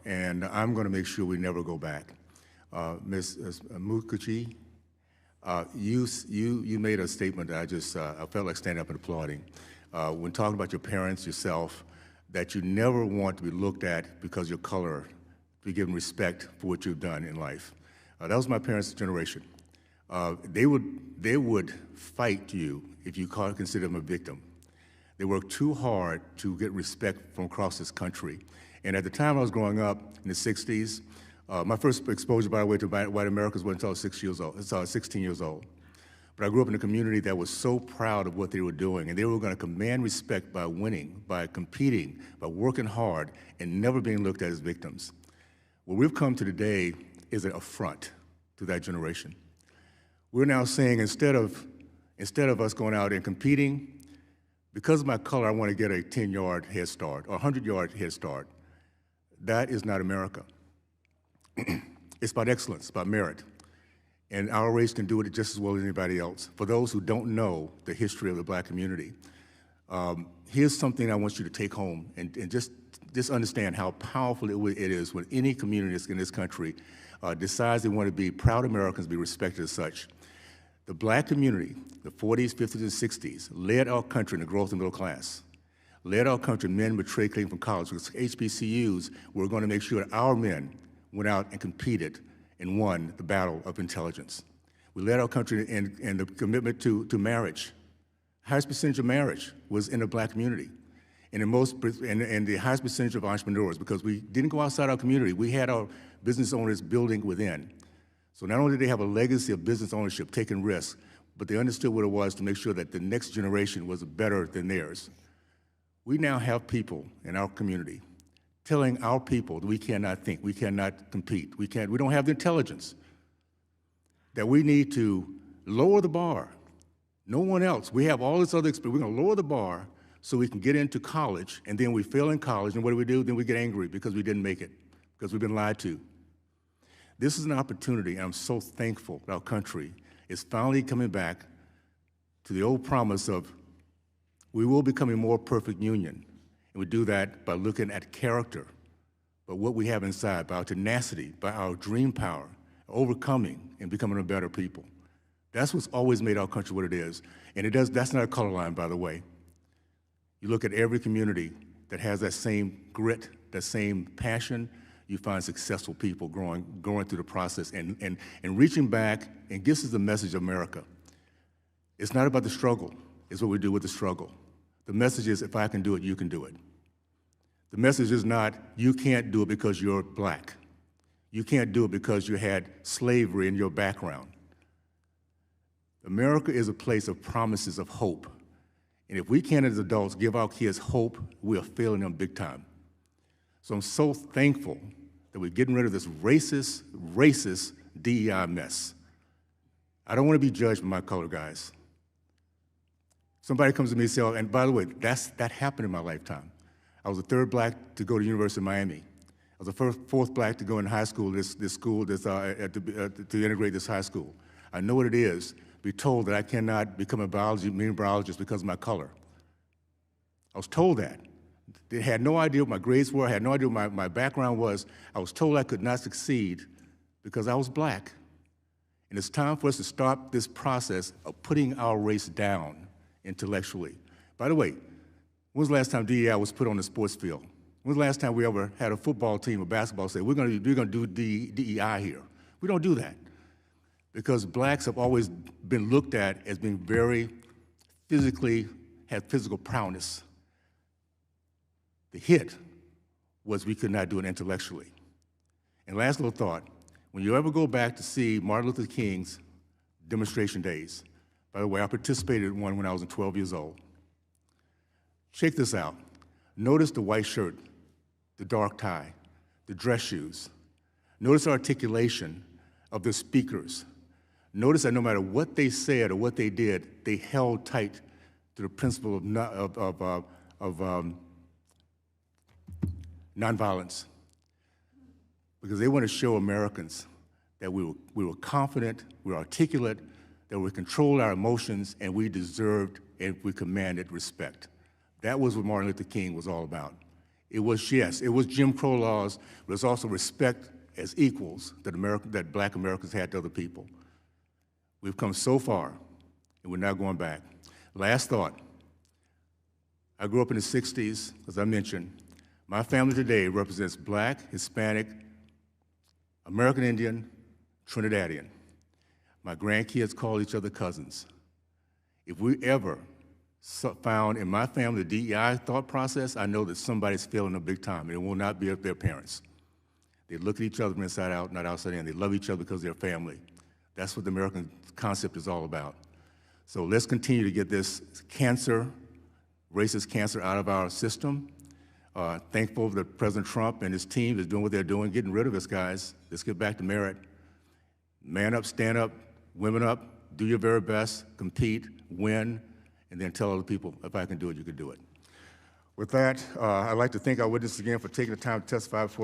and I'm going to make sure we never go back. Ms. Mukherjee, you made a statement that I felt like standing up and applauding. When talking about your parents, yourself, that you never want to be looked at because of your color, to be given respect for what you've done in life. That was my parents' generation. They would fight you if you consider them a victim. They worked too hard to get respect from across this country. And at the time I was growing up in the 60s, my first exposure, by the way, to white Americans wasn't until I was 16 years old. But I grew up in a community that was so proud of what they were doing, and they were going to command respect by winning, by competing, by working hard, and never being looked at as victims. What we've come to today is an affront to that generation. We're now saying instead of us going out and competing, because of my color, I want to get a 10-yard head start or a 100-yard head start. That is not America. It's about excellence, it's about merit. And our race can do it just as well as anybody else. For those who don't know the history of the black community, here's something I want you to take home and just understand how powerful it is when any community in this country decides they want to be proud Americans, be respected as such. The black community, the 40s, 50s, and 60s, led our country in the growth of the middle class, led our country, men matriculating from college, because HBCUs were going to make sure that our men went out and competed and won the battle of intelligence. We led our country in the commitment to marriage. Highest percentage of marriage was in the black community. And the highest percentage of entrepreneurs, because we didn't go outside our community, we had our business owners building within. So not only did they have a legacy of business ownership, taking risks, but they understood what it was to make sure that the next generation was better than theirs. We now have people in our community telling our people that we cannot think, we cannot compete, we don't have the intelligence, that we need to lower the bar. No one else. We have all this other experience. We're going to lower the bar so we can get into college, and then we fail in college, and what do? Then we get angry because we didn't make it, because we've been lied to. This is an opportunity, and I'm so thankful that our country is finally coming back to the old promise of we will become a more perfect union. And we do that by looking at character, by what we have inside, by our tenacity, by our dream power, overcoming and becoming a better people. That's what's always made our country what it is. And that's not a color line, by the way. You look at every community that has that same grit, that same passion, you find successful people going through the process and reaching back, and this is the message of America. It's not about the struggle, it's what we do with the struggle. The message is, if I can do it, you can do it. The message is not, you can't do it because you're black. You can't do it because you had slavery in your background. America is a place of promises of hope. And if we can't, as adults, give our kids hope, we are failing them big time. So I'm so thankful that we're getting rid of this racist DEI mess. I don't want to be judged by my color, guys. Somebody comes to me and says, and by the way, that happened in my lifetime. I was the third black to go to the University of Miami. I was the fourth black to go in high school, to integrate this high school. I know what it is to be told that I cannot become a marine biologist because of my color. I was told that. They had no idea what my grades were, I had no idea what my background was. I was told I could not succeed because I was black. And it's time for us to start this process of putting our race down intellectually. By the way, when was the last time DEI was put on the sports field? When was the last time we ever had a football team or basketball say, we're going to do DEI here? We don't do that. Because blacks have always been looked at as being very had physical prowess. The hit was we could not do it intellectually. And last little thought, when you ever go back to see Martin Luther King's demonstration days, by the way, I participated in one when I was 12 years old. Check this out. Notice the white shirt, the dark tie, the dress shoes. Notice the articulation of the speakers. Notice that no matter what they said or what they did, they held tight to the principle of nonviolence, because they want to show Americans that we were confident, we were articulate, that we controlled our emotions, and we deserved and we commanded respect. That was what Martin Luther King was all about. It was, yes, it was Jim Crow laws, but it's also respect as equals that black Americans had to other people. We've come so far, and we're not going back. Last thought. I grew up in the 60s, as I mentioned. My family today represents black, Hispanic, American Indian, Trinidadian. My grandkids call each other cousins. If we ever found in my family the DEI thought process, I know that somebody's failing them big time, and it will not be their parents. They look at each other from inside out, not outside in. They love each other because they're family. That's what the American concept is all about. So let's continue to get this cancer, racist cancer, out of our system. Thankful that President Trump and his team is doing what they're doing, getting rid of us, guys. Let's get back to merit. Man up, stand up, women up, do your very best, compete, win, and then tell other people, if I can do it, you can do it. With that, I'd like to thank our witnesses again for taking the time to testify before